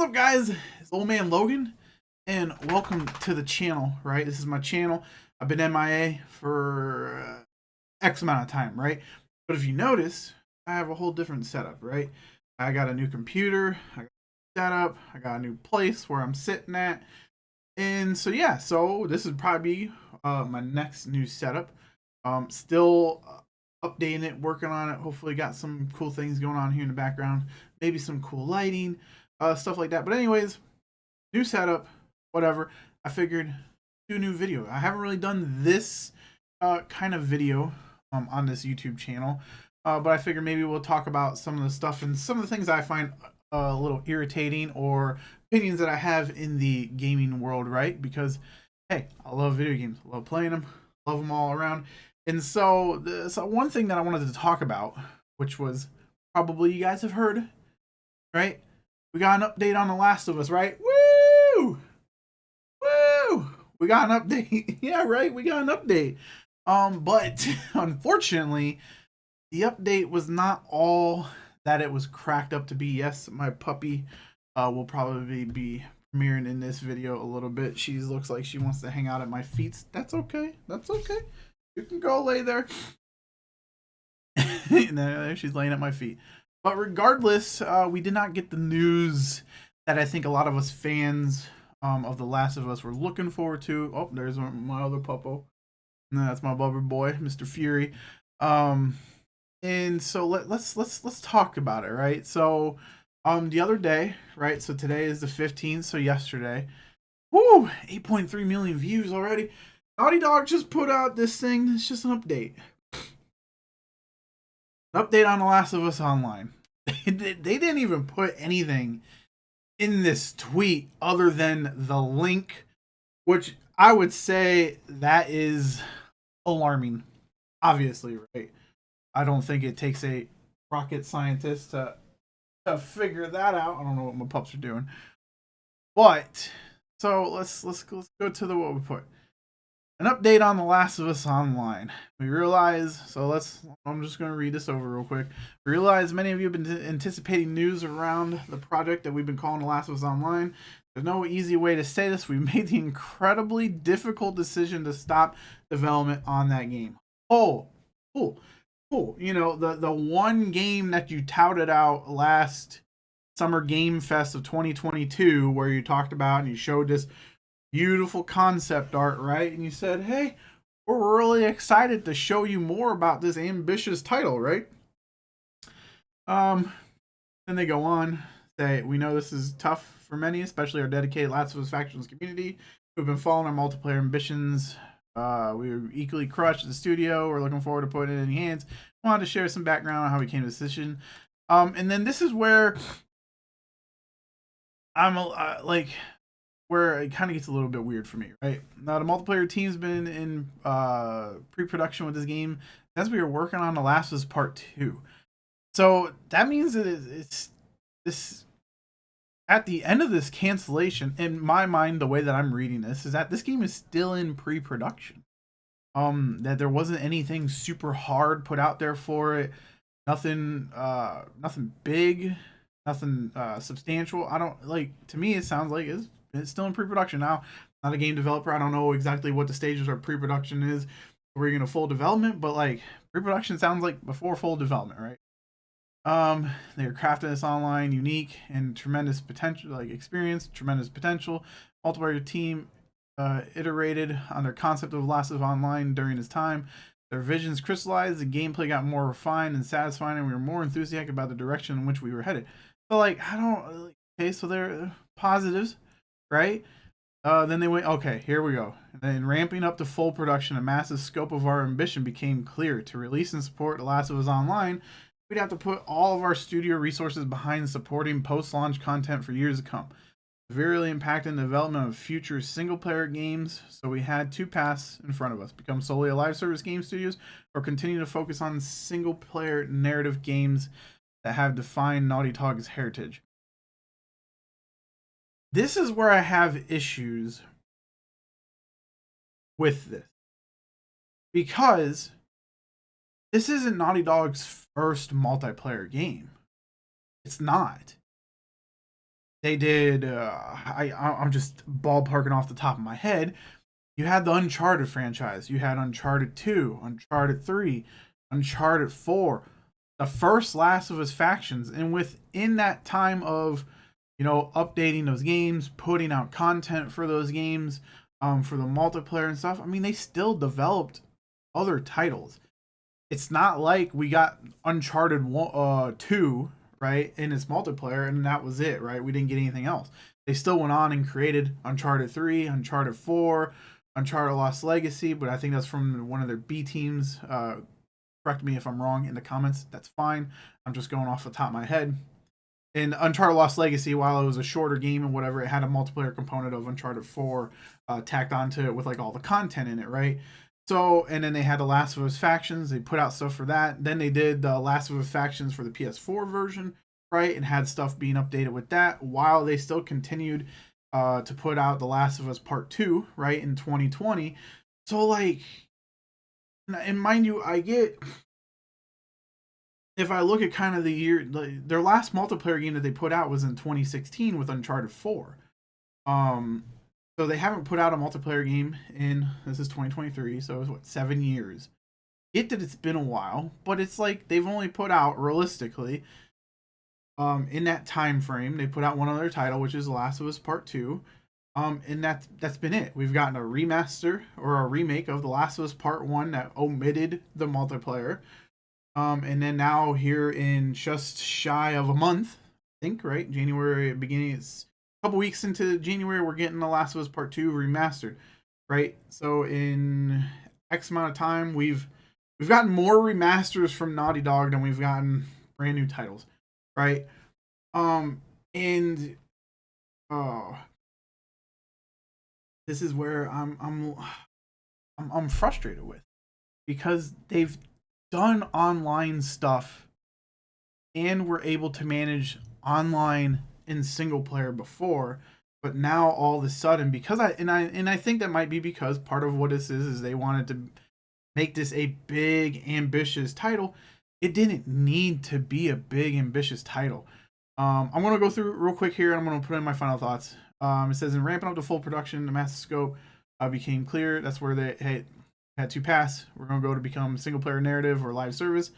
up, guys? It's Old Man Logan, and welcome to the channel, right? This is my channel. I've been MIA for X amount of time, right? But if you notice, I have a whole different setup, right? I got a new computer, I got a setup, I got a new place where I'm sitting at. And so, yeah, so this would probably be my next new setup. Still updating it, working on it. Hopefully got some cool things going on here in the background. Maybe some cool lighting, stuff like that. But anyways, new setup, whatever. I figured do a new video. I haven't really done this kind of video on this YouTube channel. But I figured maybe we'll talk about some of the stuff and some of the things I find a little irritating or opinions that I have in the gaming world, right? Because, hey, I love video games. I love playing them. Love them all around. And so one thing that I wanted to talk about, which was probably you guys have heard, right? We got an update on The Last of Us, right? Woo! Woo! We got an update. Yeah, right. We got an update. But unfortunately, the update was not all that it was cracked up to be. Yes, my puppy will probably be premiering in this video a little bit. She looks like she wants to hang out at my feet. That's okay. That's okay. You can go lay there. There she's laying at my feet. But regardless, we did not get the news that I think a lot of us fans of The Last of Us were looking forward to. Oh, there's my other puppo. No, that's my bubber boy, Mr. Fury. And so let's talk about it, right? So the other day, right? So today is the 15th, so yesterday. Woo! 8.3 million views already. Naughty Dog just put out this thing. It's just an update. An update on The Last of Us Online. They didn't even put anything in this tweet other than the link, which I would say that is alarming. Obviously, right? I don't think it takes a rocket scientist to figure that out. I don't know what my pups are doing. But so let's go to the what we put. An update on The Last of Us Online. We realize, I'm just going to read this over real quick. We realize many of you have been anticipating news around the project that we've been calling The Last of Us Online. There's no easy way to say this. We made the incredibly difficult decision to stop development on that game. Cool. You know, the one game that you touted out last Summer Game Fest of 2022 where you talked about and you showed this beautiful concept art, right? And you said, hey, we're really excited to show you more about this ambitious title, right? Then they go on, say, we know this is tough for many, especially our dedicated Last of Us Factions community who've been following our multiplayer ambitions. We were equally crushed at the studio. We're looking forward to putting it in your hands. Wanted to share some background on how we came to this decision. And then this is where I'm where it kind of gets a little bit weird for me, right? Now, the multiplayer team's been in pre-production with this game as we were working on The Last of Us Part 2. So that means that it's this at the end of this cancellation, in my mind, the way that I'm reading this is that this game is still in pre-production. That there wasn't anything super hard put out there for it. Nothing big, nothing substantial. I don't to me it sounds like it's still in pre-production. Now, not a game developer. I don't know exactly what the stages of pre-production is. We're going to full development, but pre-production sounds like before full development, right? They are crafting this online, unique and tremendous potential, experience, tremendous potential. Multiplayer team iterated on their concept of Last of Us Online during this time. Their visions crystallized, the gameplay got more refined and satisfying, and we were more enthusiastic about the direction in which we were headed. So okay, so they're positives, right? Then they went, okay, here we go. And then ramping up to full production, a massive scope of our ambition became clear. To release and support The Last of Us Online, we'd have to put all of our studio resources behind supporting post-launch content for years to come, severely impacting the development of future single-player games. So we had two paths in front of us: become solely a live service game studios, or continue to focus on single-player narrative games that have defined Naughty Dog's heritage. This is where I have issues with this, because this isn't Naughty Dog's first multiplayer game. It's not. They did. I'm just ballparking off the top of my head. You had the Uncharted franchise. You had Uncharted 2, Uncharted 3, Uncharted 4, the first Last of Us factions. And within that time of, updating those games, putting out content for those games, for the multiplayer and stuff, I mean, they still developed other titles. It's not like we got Uncharted 2, right, in its multiplayer, and that was it, right? We didn't get anything else. They still went on and created Uncharted 3, Uncharted 4, Uncharted Lost Legacy, but I think that's from one of their B teams. Correct me if I'm wrong in the comments. That's fine. I'm just going off the top of my head. And Uncharted Lost Legacy, while it was a shorter game and whatever, it had a multiplayer component of Uncharted 4 tacked onto it with like all the content in it, right? So, and then they had the Last of Us factions. They put out stuff for that. Then they did the Last of Us factions for the PS4 version, right? And had stuff being updated with that while they still continued to put out the Last of Us Part 2, right, in 2020. So, like, and mind you, if I look at kind of the year, their last multiplayer game that they put out was in 2016 with Uncharted 4. Um, so they haven't put out a multiplayer game this is 2023, so it's what, 7 years. That it's been a while, but it's like they've only put out realistically, in that time frame, they put out one other title, which is The Last of Us Part 2. And that's been it. We've gotten a remaster or a remake of The Last of Us Part 1 that omitted the multiplayer. And then now here in just shy of a month, I think, right? January beginning, it's a couple weeks into January, we're getting The Last of Us Part 2 remastered, right? So in X amount of time, we've gotten more remasters from Naughty Dog than we've gotten brand new titles, right? And oh, this is where I'm frustrated with, because they've done online stuff and were able to manage online and single player before, but now all of a sudden, because I think that might be because part of what this is they wanted to make this a big ambitious title. It didn't need to be a big ambitious title. I'm gonna go through real quick here, and I'm gonna put in my final thoughts. It says in ramping up to full production, the master scope became clear. That's where they had to pass. We're gonna go to become single player narrative or live service.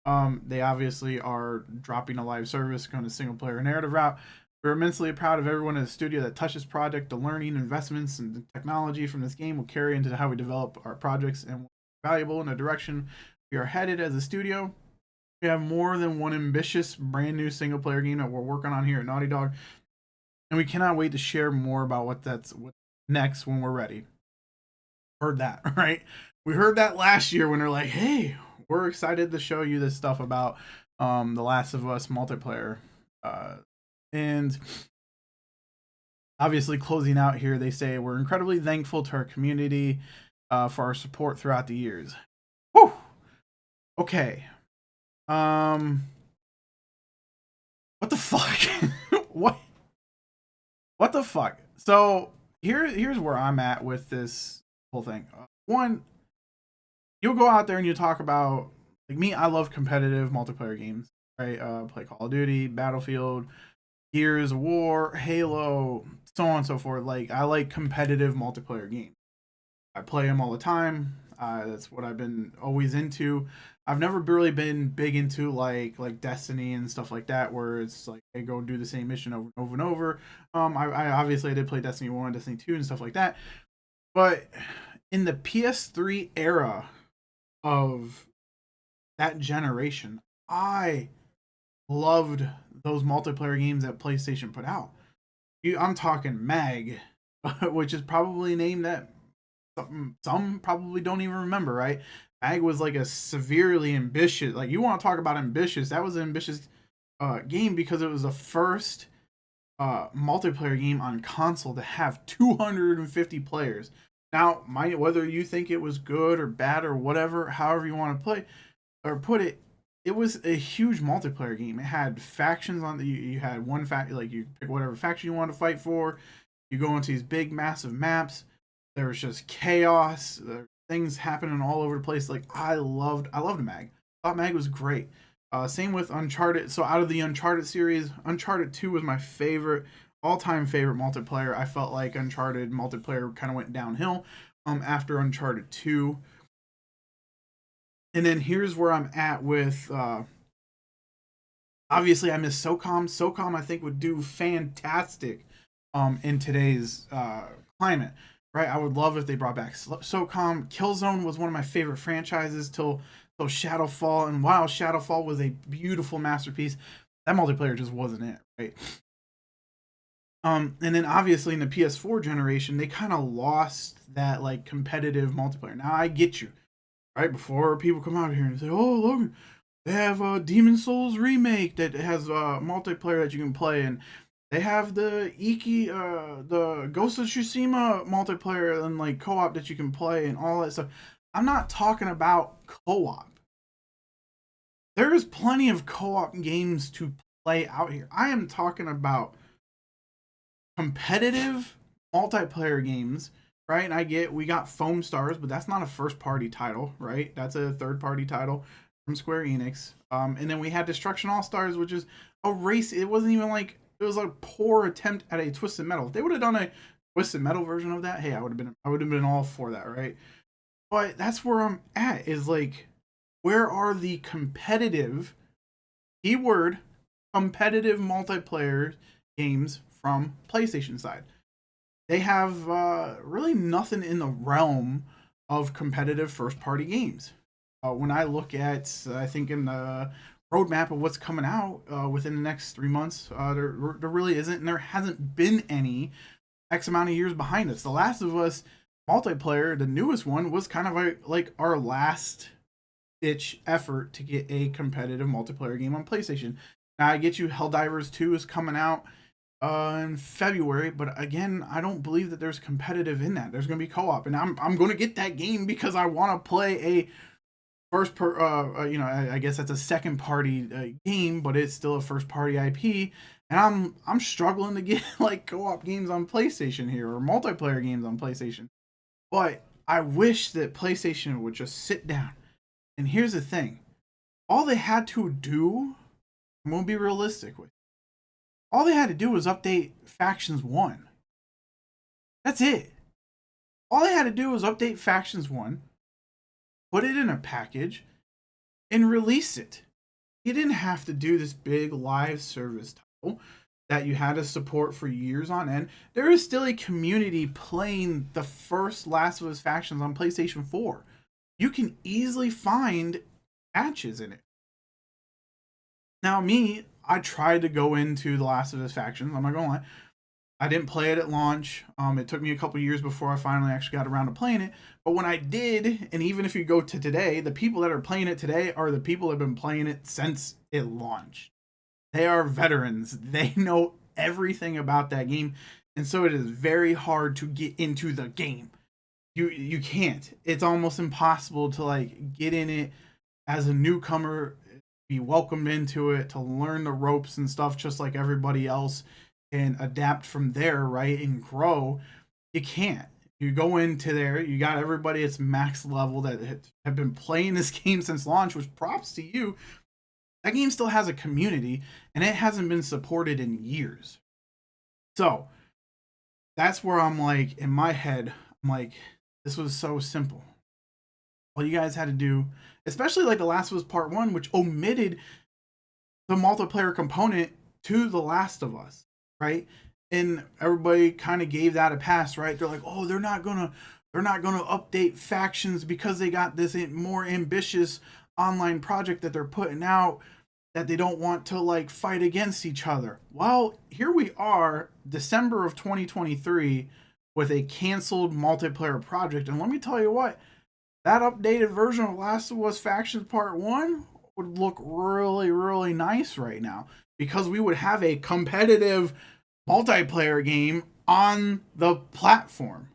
They obviously are dropping a live service, going to single player narrative route. We're immensely proud of everyone in the studio that touched this project. The learning, investments, and technology from this game will carry into how we develop our projects and valuable in the direction we are headed as a studio. We have more than one ambitious, brand new single player game that we're working on here at Naughty Dog, and we cannot wait to share more about what's next when we're ready. Heard that, right? We heard that last year when they're like, "Hey, we're excited to show you this stuff about The Last of Us multiplayer," and obviously closing out here, they say we're incredibly thankful to our community for our support throughout the years. Whew. Okay. What the fuck? what? What the fuck? So here's where I'm at with this whole thing. One, you'll go out there and you talk about, like me. I love competitive multiplayer games. Right? Play Call of Duty, Battlefield, Gears of War, Halo, so on and so forth. Like I like competitive multiplayer games. I play them all the time. That's what I've been always into. I've never really been big into like Destiny and stuff like that, where it's like I go do the same mission over and over and over. I obviously I did play Destiny 1, Destiny 2, and stuff like that. But in the PS3 era of that generation, I loved those multiplayer games that PlayStation put out. I'm talking Mag, which is probably named that some probably don't even remember, right? Mag was like a severely ambitious, like you want to talk about ambitious, that was an ambitious game because it was the first multiplayer game on console to have 250 players. Now, whether you think it was good or bad or whatever, however you want to play or put it, it was a huge multiplayer game. It had factions on you had one fact, like you pick whatever faction you want to fight for. You go into these big, massive maps. There was just chaos, things happening all over the place. Like I loved Mag. I thought Mag was great. Same with Uncharted. So out of the Uncharted series, Uncharted 2 was my favorite all-time favorite multiplayer. I felt like Uncharted multiplayer kind of went downhill after Uncharted 2. And then here's where I'm at with obviously I miss SOCOM. SOCOM I think would do fantastic in today's climate. Right? I would love if they brought back SOCOM. Killzone was one of my favorite franchises till Shadowfall, and while Shadowfall was a beautiful masterpiece, that multiplayer just wasn't it, right? And then obviously in the PS4 generation, they kind of lost that like competitive multiplayer. Now I get you, right? Before people come out here and say, "Oh, look, they have a Demon Souls remake that has multiplayer that you can play," and they have the the Ghost of Tsushima multiplayer and like co-op that you can play and all that stuff. I'm not talking about co-op. There is plenty of co-op games to play out here. I am talking about competitive multiplayer games, right? And I get we got Foam Stars, but that's not a first party title, right? That's a third party title from Square Enix. And then we had Destruction All Stars, which is a race. It wasn't even like it was a poor attempt at a Twisted Metal. If they would have done a Twisted Metal version of that, hey, I would have been all for that, right? But that's where I'm at. Is like, where are the competitive keyword competitive multiplayer games from PlayStation side? They have really nothing in the realm of competitive first party games. When I look at, I think in the roadmap of what's coming out within the next 3 months, there really isn't, and there hasn't been any X amount of years behind us. The Last of Us multiplayer, the newest one, was kind of like our last ditch effort to get a competitive multiplayer game on PlayStation. Now I get you, Helldivers 2 is coming out in February, but again, I don't believe that there's competitive in that. There's going to be co-op, and I'm going to get that game because I want to play a I guess that's a second party game, but it's still a first party IP, and I'm struggling to get like co-op games on PlayStation here or multiplayer games on PlayStation. But I wish that PlayStation would just sit down. And here's the thing. All they had to do, I'm going to be realistic with you, all they had to do was update Factions 1. That's it. All they had to do was update Factions 1, put it in a package, and release it. You didn't have to do this big live service title that you had to support for years on end. There is still a community playing the first Last of Us Factions on PlayStation 4. You can easily find patches in it. Now, me, I tried to go into the Last of Us Factions. I'm not gonna lie, I didn't play it at launch. It took me a couple years before I finally actually got around to playing it. But when I did, and even if you go to today, the people that are playing it today are the people that have been playing it since it launched. They are veterans. They know everything about that game, and so it is very hard to get into the game. You can't. It's almost impossible to like get in it as a newcomer, be welcomed into it, to learn the ropes and stuff just like everybody else and adapt from there, right? And grow. You can't. You go into there, you got everybody at max level that have been playing this game since launch, which props to you. That game still has a community and it hasn't been supported in years. So that's where I'm like, in my head, I'm like, this was so simple. All you guys had to do, especially like The Last of Us Part 1, which omitted the multiplayer component to The Last of Us, right? And everybody kind of gave that a pass, right? They're like, oh, they're not gonna update Factions because they got this more ambitious online project that they're putting out that they don't want to like fight against each other. Well, here we are, December of 2023, with a canceled multiplayer project. And let me tell you what, that updated version of Last of Us Factions Part 1 would look really, really nice right now because we would have a competitive multiplayer game on the platform.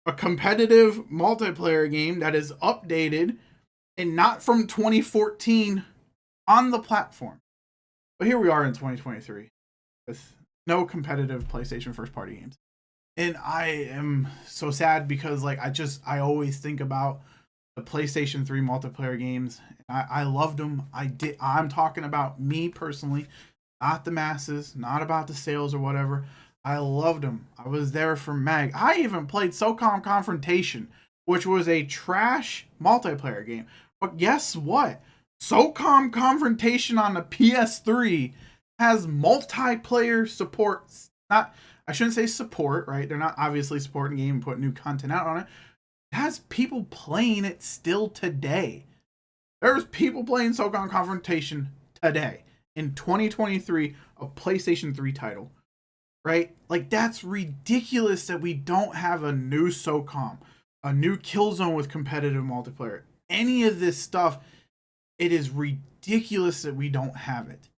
A competitive multiplayer game that is updated and not from 2014 on the platform. But here we are in 2023 with no competitive PlayStation first party games. And I am so sad because like I always think about the PlayStation 3 multiplayer games. I loved them. I'm talking about me personally. not the masses, not about the sales or whatever. I loved them. I was there for Mag. I even played SOCOM Confrontation, which was a trash multiplayer game. But guess what? SOCOM Confrontation on the PS3 has multiplayer support. Not, I shouldn't say support, right? They're not obviously supporting the game and putting new content out on it. It has people playing it still today. There's people playing SOCOM Confrontation today in 2023, a PlayStation 3 title, right? Like, that's ridiculous that we don't have a new SOCOM, a new Killzone with competitive multiplayer. Any of this stuff, it is ridiculous that we don't have it.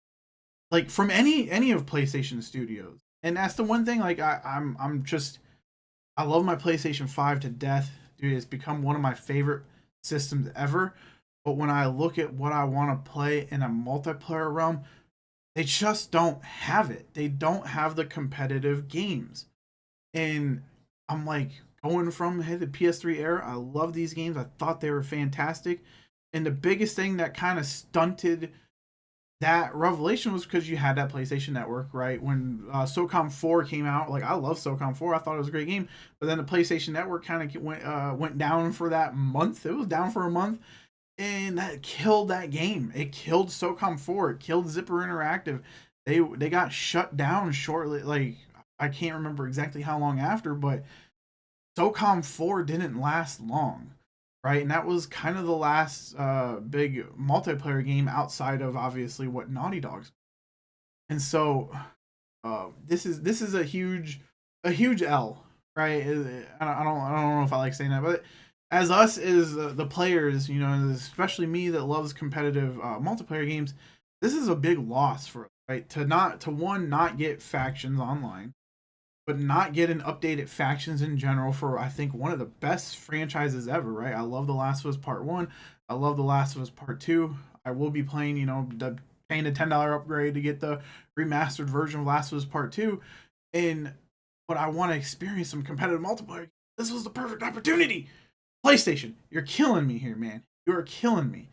Like, from any of PlayStation Studios. And that's the one thing, like, I'm just, I love my PlayStation 5 to death. Dude, it's become one of my favorite systems ever. But when I look at what I want to play in a multiplayer realm, they just don't have it. They don't have the competitive games. And I'm like, going from the PS3 era, I love these games. I thought they were fantastic. And the biggest thing that kind of stunted that revelation was because you had that PlayStation Network, right? When SOCOM 4 came out, like, I love SOCOM 4. I thought it was a great game. But then the PlayStation Network kind of went down for that month. It was down for a month. And that killed that game. It killed SOCOM 4. It killed Zipper Interactive. They got shut down shortly. Like, I can't remember exactly how long after, but SOCOM 4 didn't last long, right? And that was kind of the last big multiplayer game outside of obviously what Naughty Dog's. And so this is a huge L, right? I don't know if I like saying that, but as us as the players, you know, especially me that loves competitive multiplayer games, this is a big loss for us, right? Not get factions online, but not get an updated factions in general for, I think, one of the best franchises ever, right? I love The Last of Us Part 1. I love The Last of Us Part 2. I will be playing, you know, paying a $10 upgrade to get the remastered version of Last of Us Part 2. But I want to experience some competitive multiplayer. This was the perfect opportunity. PlayStation, you're killing me here, man. You are killing me.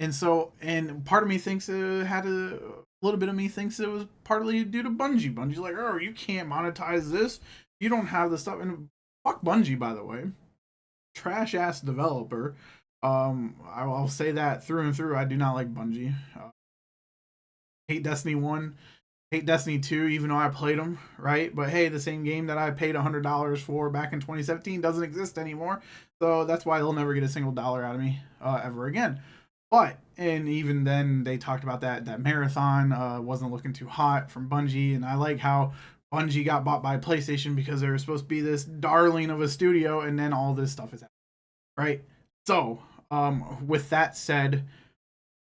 And so, and part of me thinks it had a little bit of me thinks it was partly due to Bungie. Bungie's like, oh, you can't monetize this. You don't have the stuff. And fuck Bungie, by the way. Trash ass developer. I'll say that through and through. I do not like Bungie. Hate Destiny 1. Hate Destiny 2, even though I played them, right? But hey, the same game that I paid $100 for back in 2017 doesn't exist anymore. So that's why they'll never get a single dollar out of me ever again. But, and even then, they talked about that marathon wasn't looking too hot from Bungie. And I like how Bungie got bought by PlayStation because they were supposed to be this darling of a studio, and then all this stuff is happening, right? So, with that said,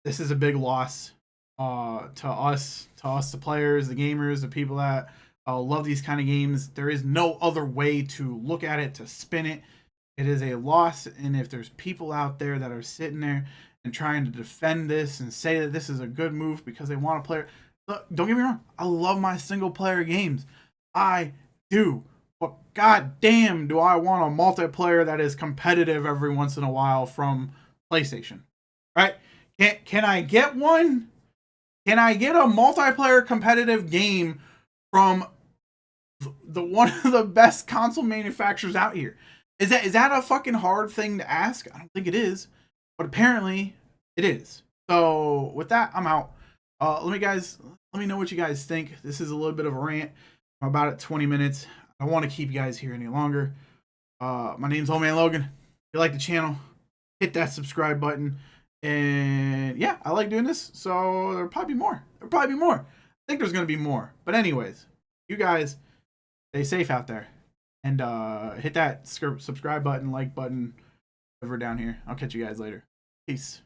this is a big loss to us, the players, the gamers, the people that love these kind of games. There is no other way to look at it, to spin it. It is a loss, and if there's people out there that are sitting there and trying to defend this and say that this is a good move because they want to play, look, don't get me wrong, I love my single player games. I do. But god damn, do I want a multiplayer that is competitive every once in a while from PlayStation. Right? Can I get one? Can I get a multiplayer competitive game from the one of the best console manufacturers out here? Is that a fucking hard thing to ask? I don't think it is, but apparently it is. So with that, I'm out. Let me know what you guys think. This is a little bit of a rant. I'm about at 20 minutes. I don't want to keep you guys here any longer. My name's Old Man Logan. If you like the channel, hit that subscribe button. And yeah, I like doing this, so there'll probably be more. I think there's going to be more. But anyways, you guys stay safe out there. And hit that subscribe button, like button over down here. I'll catch you guys later. Peace.